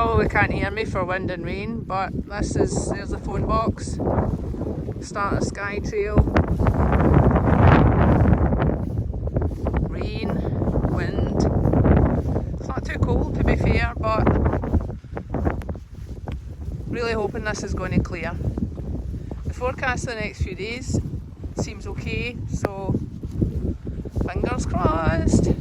probably can't hear me for wind and rain, but there's the phone box. Start of Skye Trail. Rain, wind. It's not too cold to be fair, but really hoping this is going to clear. The forecast the next few days seems okay, so fingers crossed.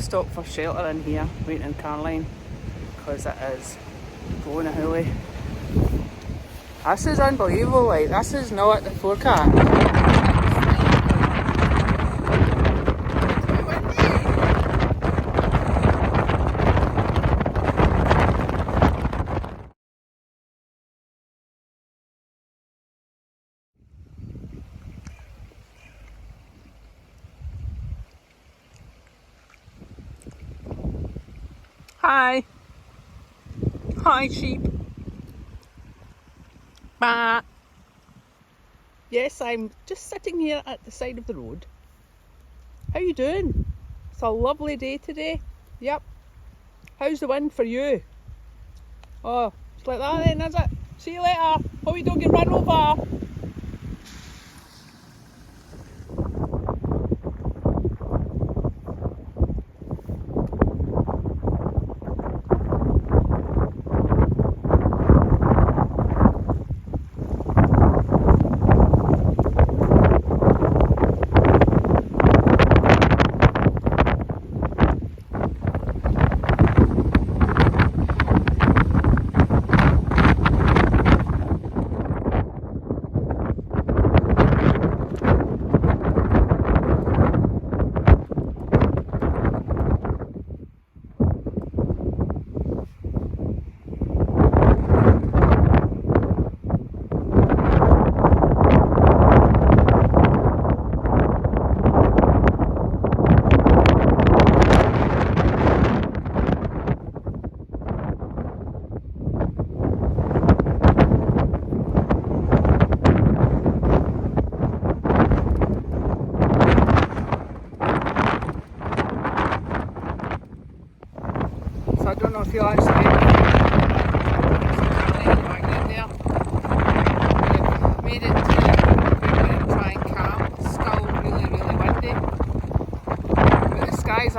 Stop for shelter in here, waiting in Carline, because it is blowing a hoolie. This is unbelievable, like, this is not the forecast. Hi. Hi, sheep. Bah. Yes, I'm just sitting here at the side of the road. How you doing? It's a lovely day today. Yep. How's the wind for you? Oh, it's like that then, is it? See you later. Hope you don't get run over.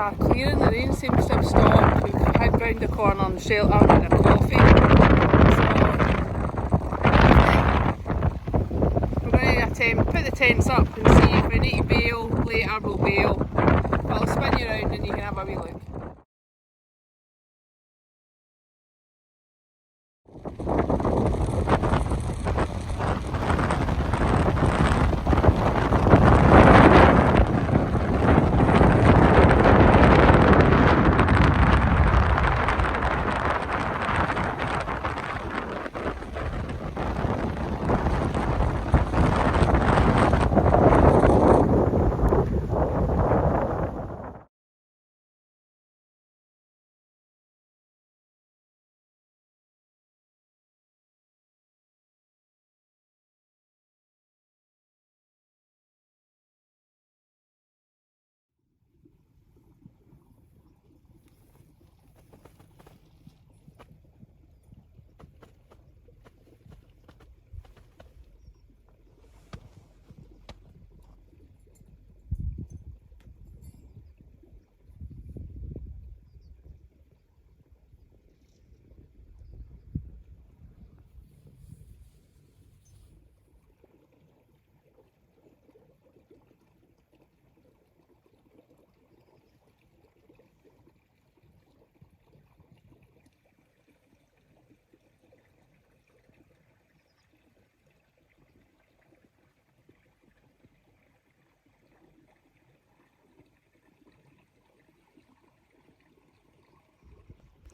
are clearing, the rain seems to have stopped. We've had round the corner and shelter and a coffee. So we're going to attempt, put the tents up and see if we need to bail later, we'll bail. I'll spin you around and you can have a wee look.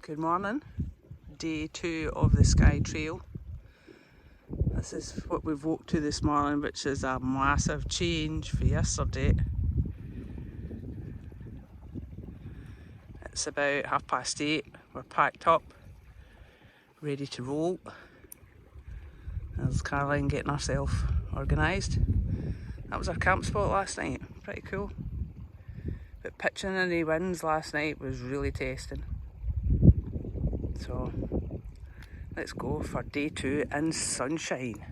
Good morning, day 2 of the Skye Trail. This is what we've walked to this morning, which is a massive change for yesterday. It's about 8:30, we're packed up, ready to roll. There's Caroline getting herself organised. That was our camp spot last night, pretty cool. But pitching in the winds last night was really testing. So let's go for day 2 in sunshine.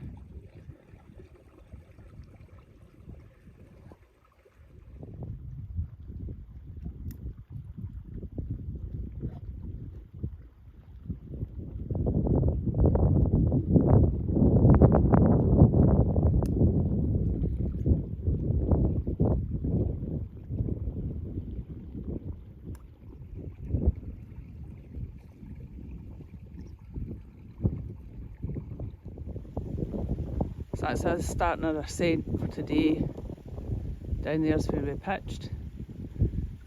So that's us starting our ascent for today. Down there's where we pitched.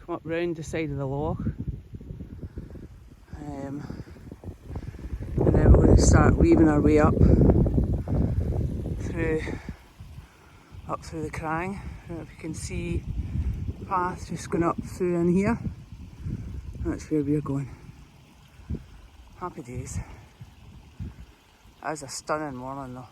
Come up round the side of the loch. And then we're going to start weaving our way up through the crang. I don't know if you can see the path just going up through in here. That's where we're going. Happy days. That was a stunning morning though.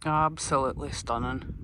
Absolutely stunning.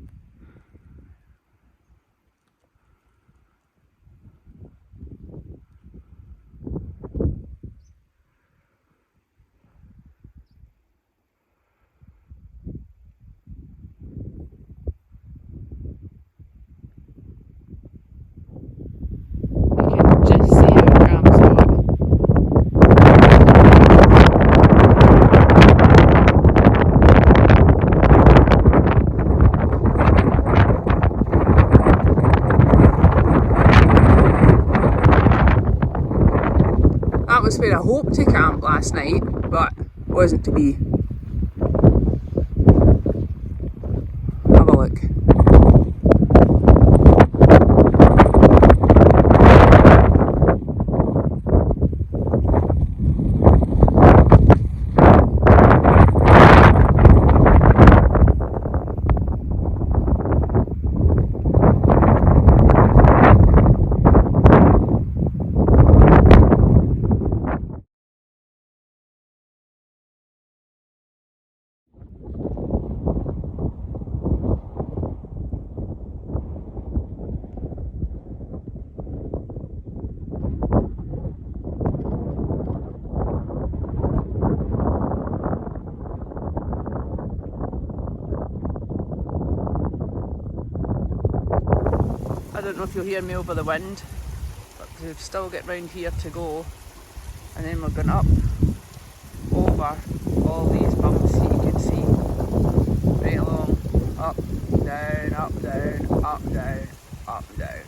That was where I hoped to camp last night, but wasn't to be. Have a look. don't know if you'll hear me over the wind, but we've still got round here to go, and then we're going up over all these bumps that you can see right along, up, down, up, down, up, down, up, down.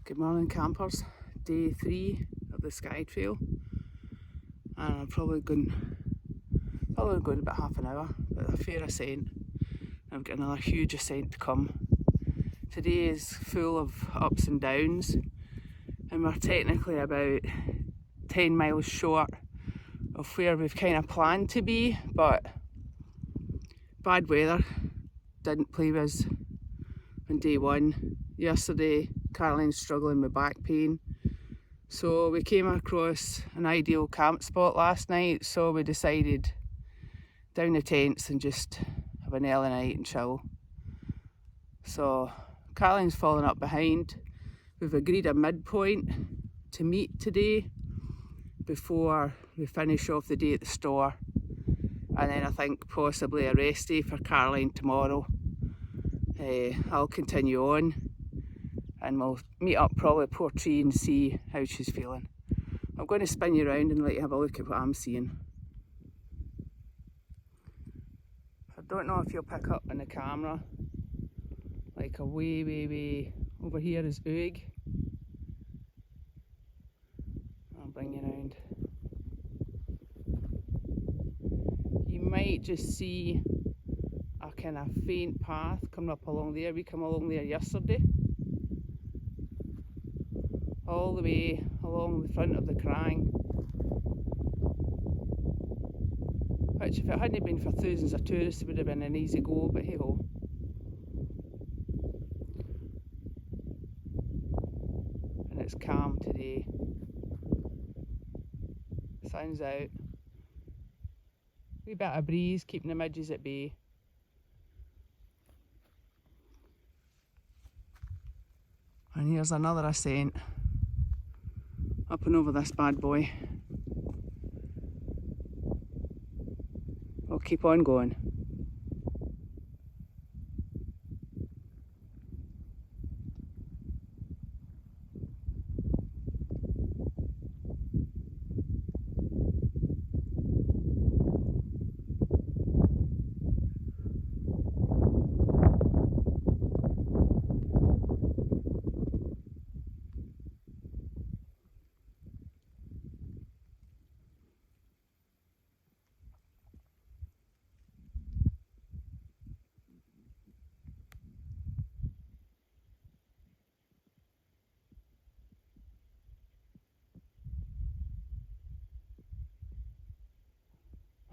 Good morning campers, day 3 of the Skye Trail, and I'm probably going about half an hour, but a fair ascent. I've got another huge ascent to come. Today is full of ups and downs, and we're technically about 10 miles short of where we've kind of planned to be, but bad weather didn't play with us on day 1. Yesterday Caroline's struggling with back pain, so we came across an ideal camp spot last night, so we decided down the tents and just have an early night and chill. So Caroline's falling up behind. We've agreed a midpoint to meet today before we finish off the day at the store, and then I think possibly a rest day for Caroline tomorrow. I'll continue on and we'll meet up probably at Portree and see how she's feeling. I'm going to spin you around and let you have a look at what I'm seeing. I don't know if you'll pick up on the camera, like a way over here is Oig. I'll bring you around. You might just see a kind of faint path coming up along there. We come along there yesterday, all the way along the front of the Crang, which if it hadn't been for thousands of tourists it would have been an easy go, but hey ho. And it's calm today, sun's out, wee bit of breeze keeping the midges at bay. And here's another ascent up and over this bad boy. We'll keep on going.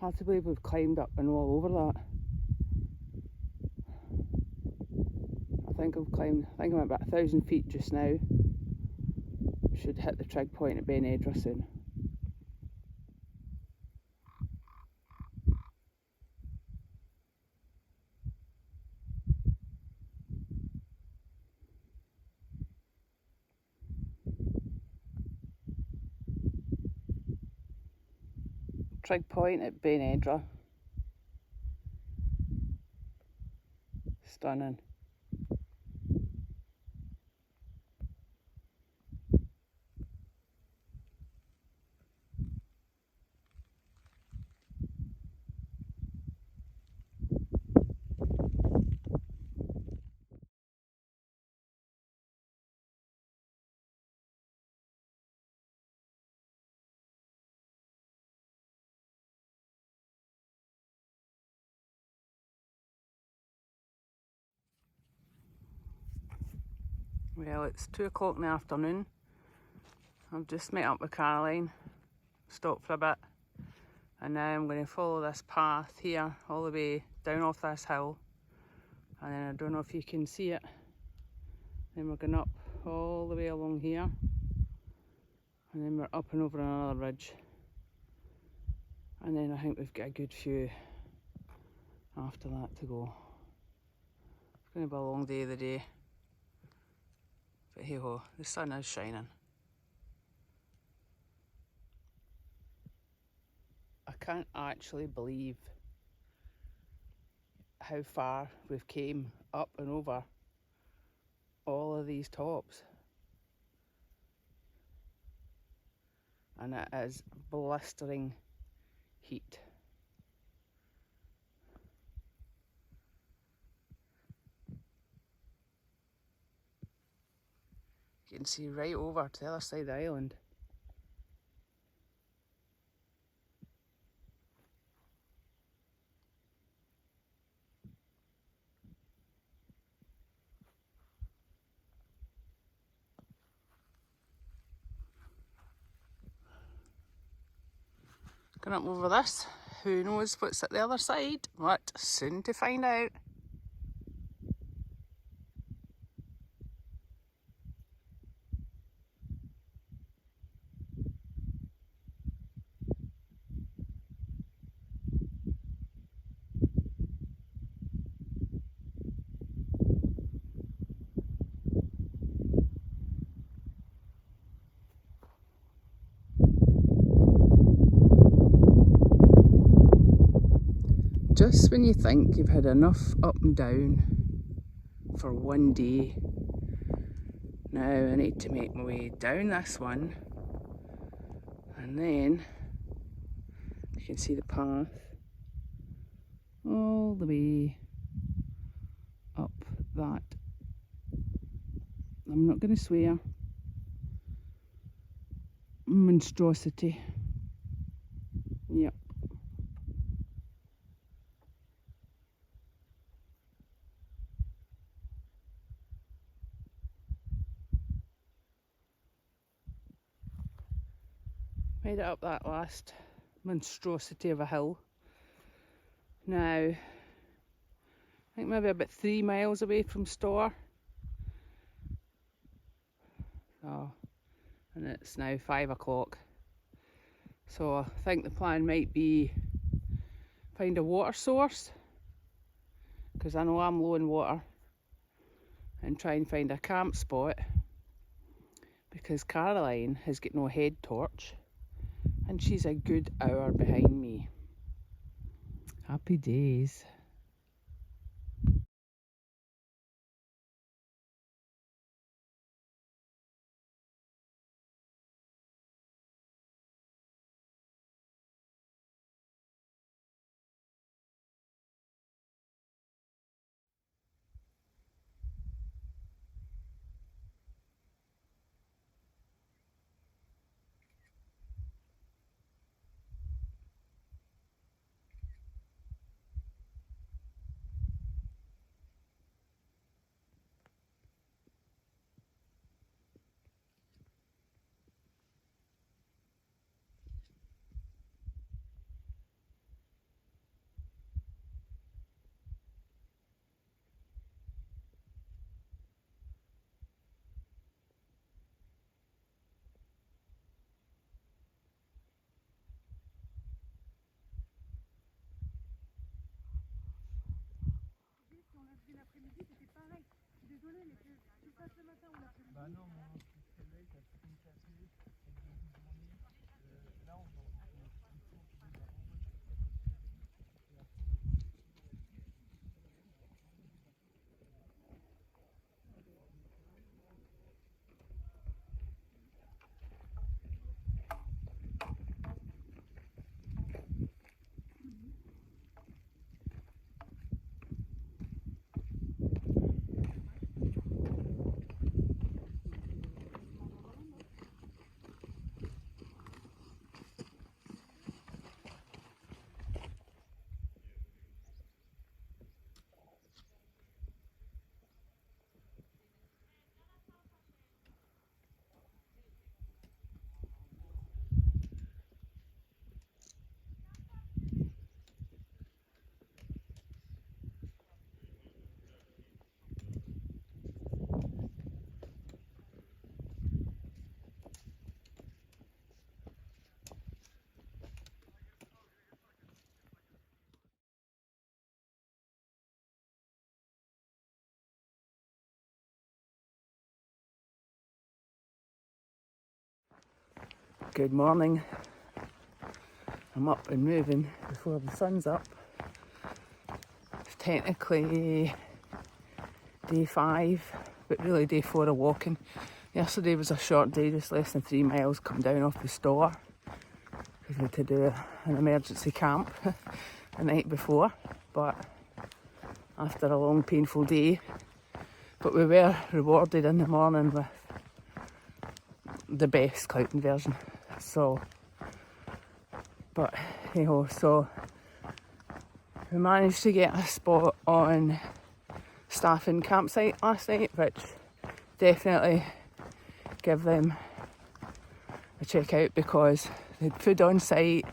Hard to believe we've climbed up and all over that. I think I've climbed, I think I'm about 1,000 feet just now. Should hit the trig point at Ben Edra soon. Trig point at Ben Edra. Stunning. Well, it's 2 o'clock in the afternoon. I've just met up with Caroline, stopped for a bit, and now I'm going to follow this path here all the way down off this hill, and then I don't know if you can see it, then we're going up all the way along here, and then we're up and over another ridge, and then I think we've got a good few after that to go. It's going to be a long day of the day, but hey ho, the sun is shining. I can't actually believe how far we've came up and over all of these tops, and it is blistering heat. You can see right over to the other side of the island. Going up over this, who knows what's at the other side, but soon to find out. Just when you think you've had enough up and down for one day, now I need to make my way down this one, and then you can see the path all the way up that. I'm not going to swear. Monstrosity. Yep. Made it up that last monstrosity of a hill. Now, I think maybe about 3 miles away from Store. So, and it's now 5 o'clock. So I think the plan might be find a water source, because I know I'm low in water, and try and find a camp spot, because Caroline has got no head torch and she's a good hour behind me. Happy days. Bah non, mon petit soleil, t'as pris une café, c'est une demi journée. Là, on va il faut qu'il nous a renvoyé jusqu'à notre mairie. Et après, maintenant, c'est toujours la vie. Good morning. I'm up and moving before the sun's up. It's technically day 5, but really day 4 of walking. Yesterday was a short day, just less than 3 miles, come down off the store because we had to do an emergency camp the night before. But after a long painful day, but we were rewarded in the morning with the best clouting version. So, but hey ho, so we managed to get a spot on Staffing campsite last night, which definitely give them a check out because they had food on site,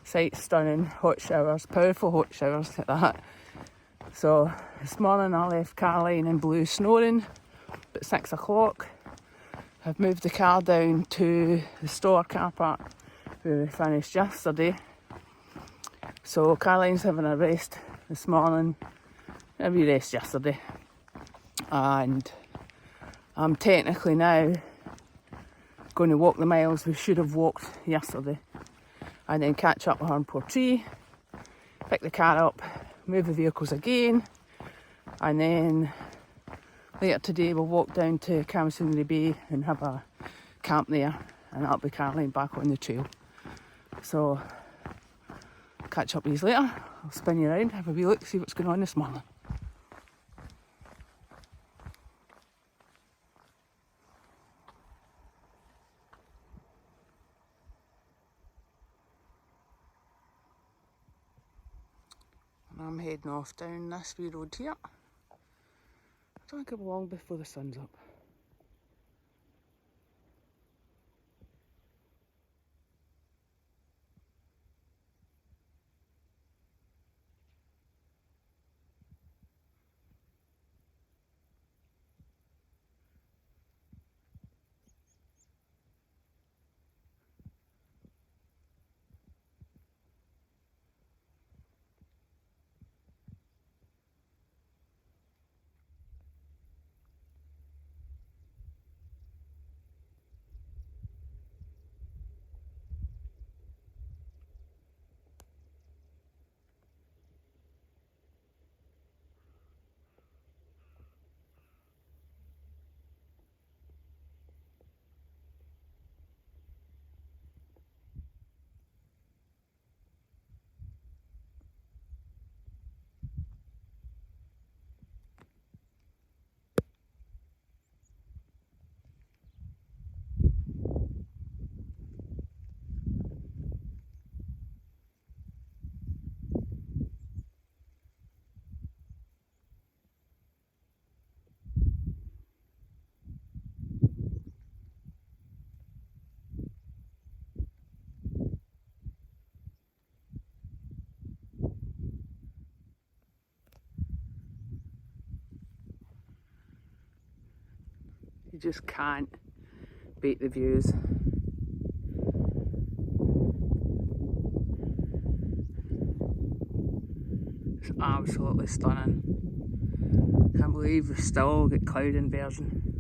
site's stunning, hot showers, powerful hot showers at that. So this morning I left Caroline in blue snoring at 6 o'clock. I've moved the car down to the store car park where we finished yesterday. So Caroline's having a rest this morning, a wee rest yesterday. And I'm technically now going to walk the miles we should have walked yesterday. And then catch up with her in Portree, pick the car up, move the vehicles again. And then later today we'll walk down to Camisonry Bay and have a camp there, and that'll be Caroline back on the trail. So catch up with you later. I'll spin you around, have a wee look, see what's going on this morning. And I'm heading off down this wee road here. Don't come along before the sun's up. You just can't beat the views. It's absolutely stunning. Can't believe we've still got cloud inversion.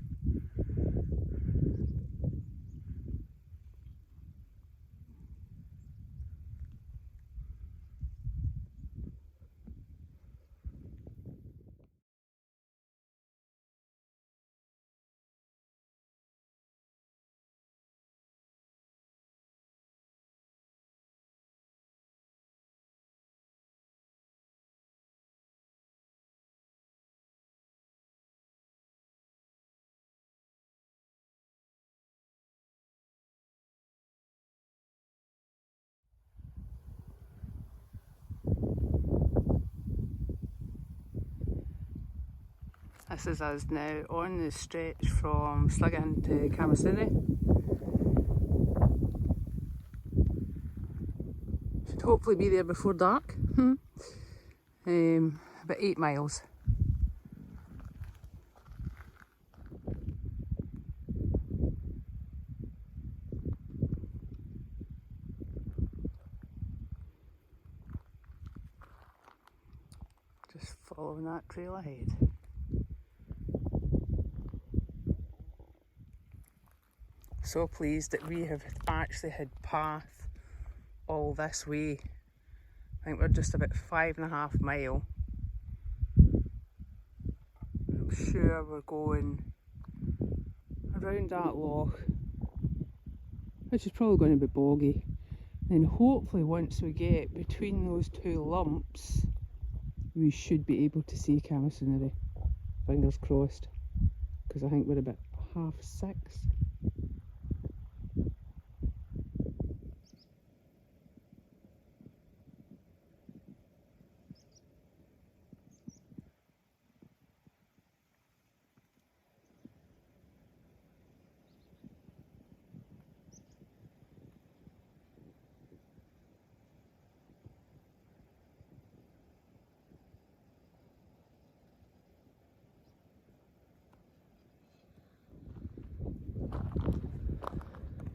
This is us now on the stretch from Sligan to Camasunny. Should hopefully be there before dark. About 8 miles. Just following that trail ahead. So pleased that we have actually had path all this way. I think we're just about 5.5 miles. I'm sure we're going around that loch, which is probably going to be boggy. Then hopefully once we get between those two lumps, we should be able to see Camasunny. Fingers crossed, because I think we're about 6:30.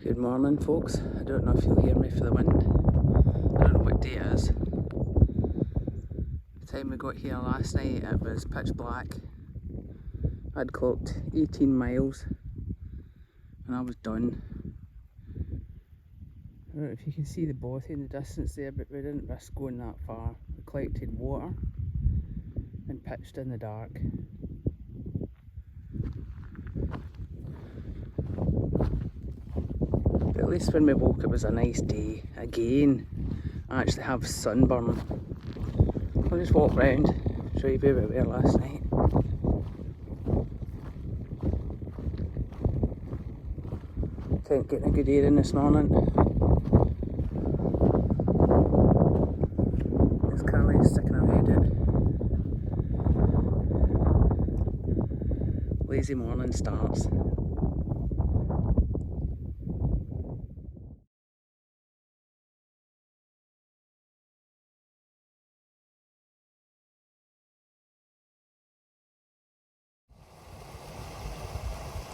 Good morning folks, I don't know if you'll hear me for the wind, I don't know what day it is. The time we got here last night it was pitch black. I'd clocked 18 miles and I was done. I don't know if you can see the bothy in the distance there, but we didn't risk going that far. We collected water and pitched in the dark. But at least when we woke it was a nice day. Again, I actually have sunburn. I'll just walk round, show you where we were last night. Getting a good air in this morning. There's Caroline sticking her head out. Lazy morning starts.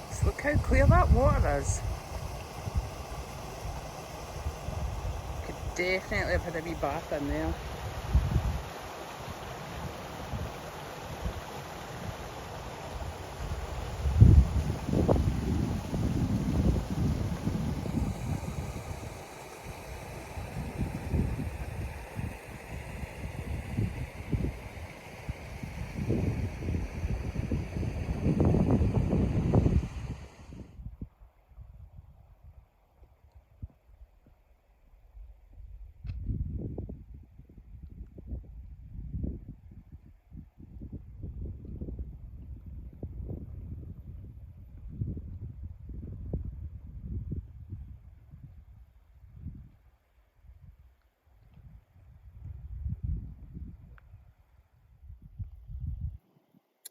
Just look how clear that water is. Definitely have had a wee bath in there.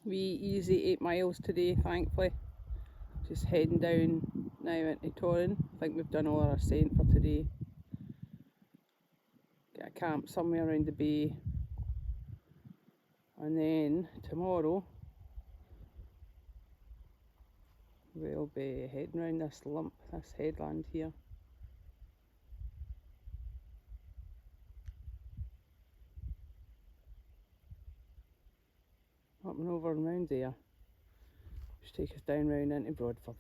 Wee easy 8 miles today, thankfully. Just heading down now into Torrin. I think we've done all our ascent for today. Get a camp somewhere around the bay. And then tomorrow we'll be heading round this lump, this headland here. Up and over and round there. Just take us down round into Broadford.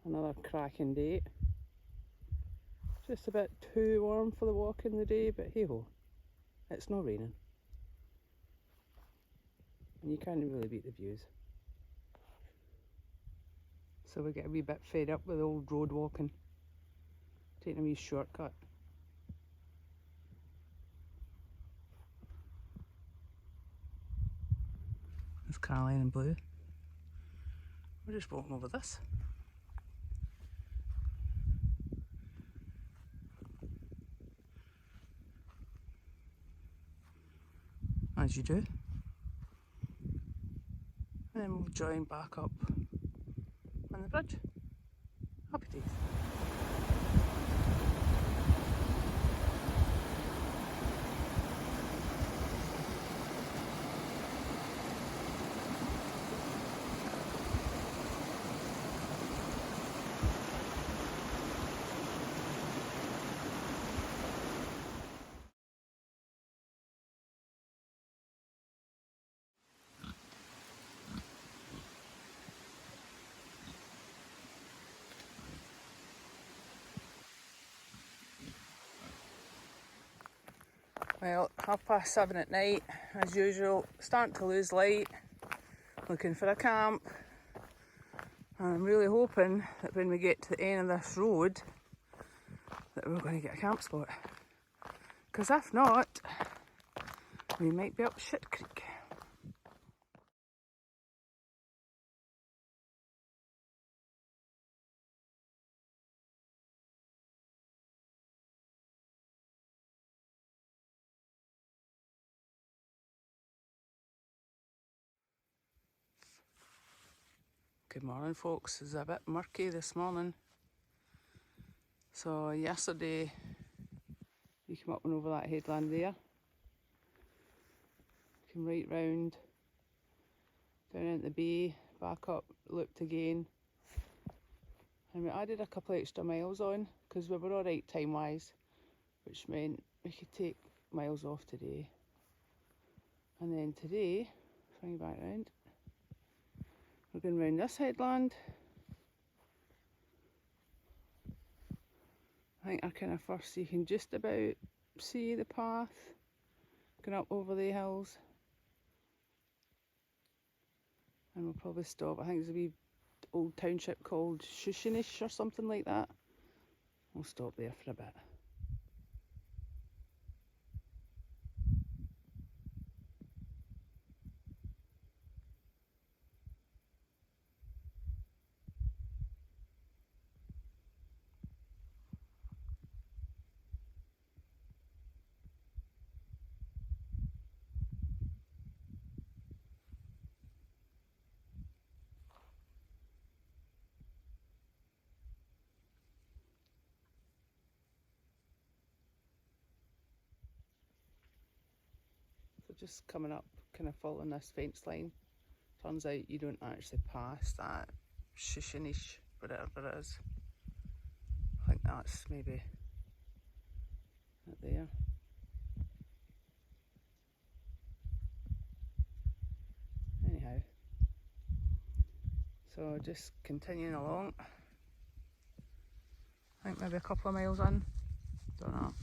Another cracking day. Just a bit too warm for the walk in the day, but hey ho, it's not raining. And you can't really beat the views. So we get a wee bit fed up with the old road walking. Taking a wee shortcut. There's Caroline in blue. We're just walking over this. As you do. and then we'll join back up on the bridge. Happy days. Well, 7:30 at night, as usual, starting to lose light, looking for a camp. And I'm really hoping that when we get to the end of this road, that we're going to get a camp spot. Because if not, we might be up Shit Creek. Good morning, folks. It's a bit murky this morning. So yesterday we came up and over that headland there. Came right round, down into the bay, back up, looped again. And we added a couple of extra miles on because we were alright time wise, which meant we could take miles off today. And then today, swing back round, we're going round this headland. I think our kind of first, you can just about see the path going up over the hills. And we'll probably stop. I think there's a wee old township called Shushinish or something like that. We'll stop there for a bit. So just coming up, kind of following this fence line. Turns out you don't actually pass that Shushinish, whatever it is. I think that's maybe it there. Anyhow, so just continuing along. I think maybe a couple of miles in, don't know.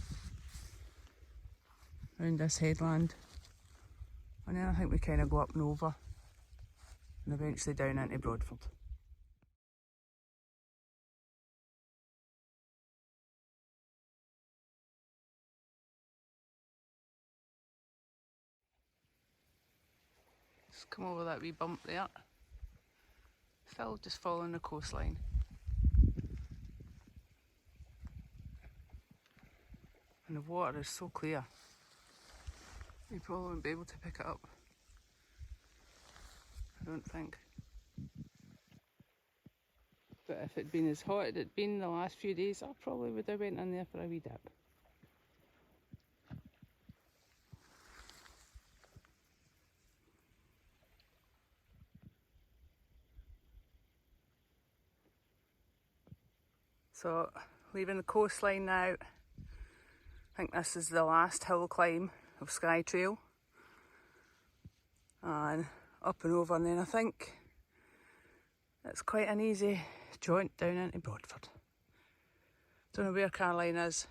Round this headland. And then I think we kind of go up and over and eventually down into Broadford. Just come over that wee bump there. Still just following the coastline. And the water is so clear. You probably won't be able to pick it up. I don't think. But if it'd been as hot as it'd been the last few days, I probably would have went in there for a wee dip. So, leaving the coastline now. I think this is the last hill climb of Skye Trail. And up and over, and then I think it's quite an easy jaunt down into Broadford. Don't know where Caroline is.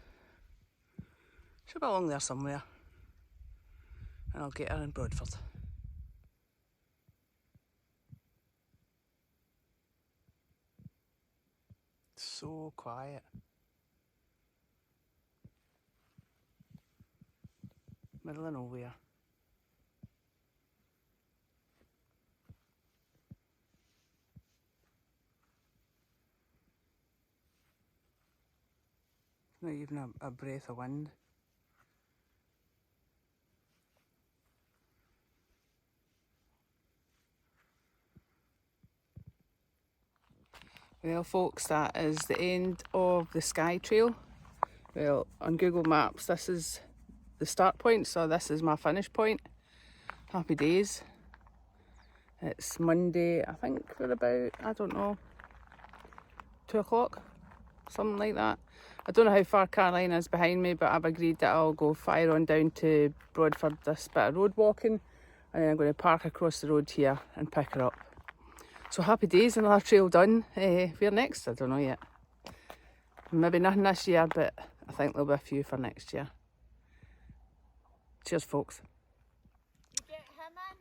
She'll be along there somewhere. And I'll get her in Broadford. So quiet. Middle of nowhere. Not even a breath of wind. Well folks, that is the end of the Skye Trail. Well, on Google Maps this is the start point, so this is my finish point. Happy days. It's Monday, I think we're about, I don't know, 2 o'clock, something like that. I don't know how far Caroline is behind me, but I've agreed that I'll go fire on down to Broadford, this bit of road walking, and then I'm going to park across the road here and pick her up. So happy days, another trail done. Where next? I don't know yet. Maybe nothing this year, but I think there'll be a few for next year. Cheers folks. You get him in,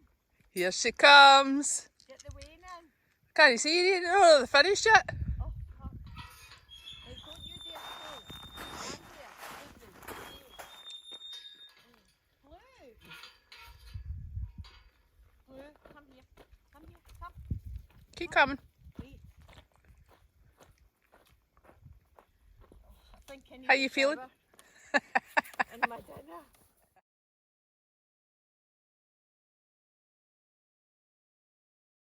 Here she comes. get the Wayne in. Can you see it? Oh, they finished yet? Oh, fuck. Right, don't you dare pull. Stand there. Blue. Blue, come here. Come here, come. Keep coming. Wait. Oh, I think I need How a you feeling? shower. And my dinner.